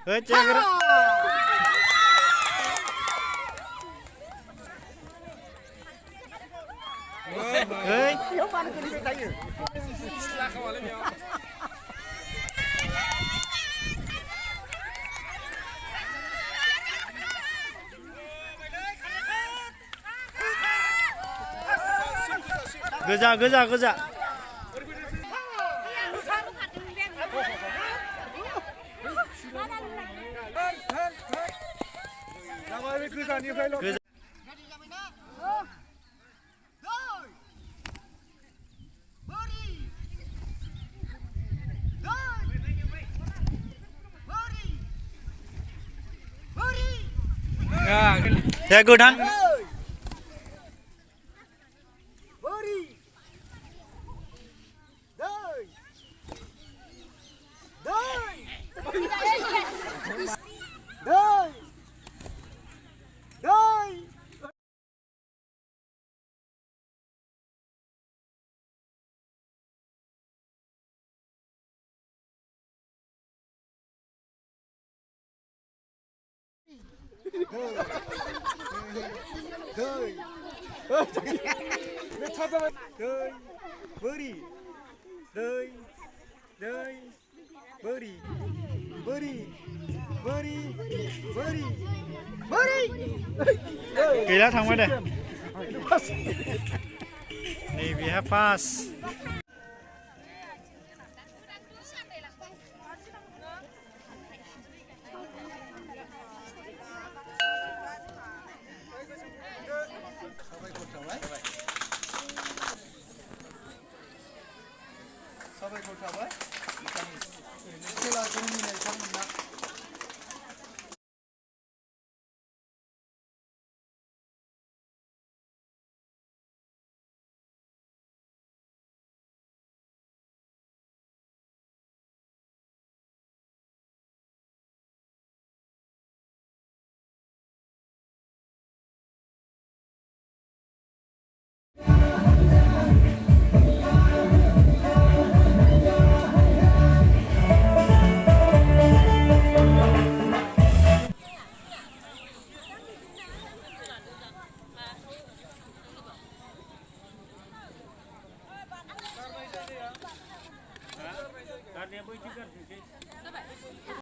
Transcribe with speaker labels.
Speaker 1: ฮ้ยเจ๊กันเฮ้ยGeja, geja, geja. Geja. Ya, good hang. Gila thằng đây. Này we have pass.
Speaker 2: Sabay ko sabay. Sila kung minay sang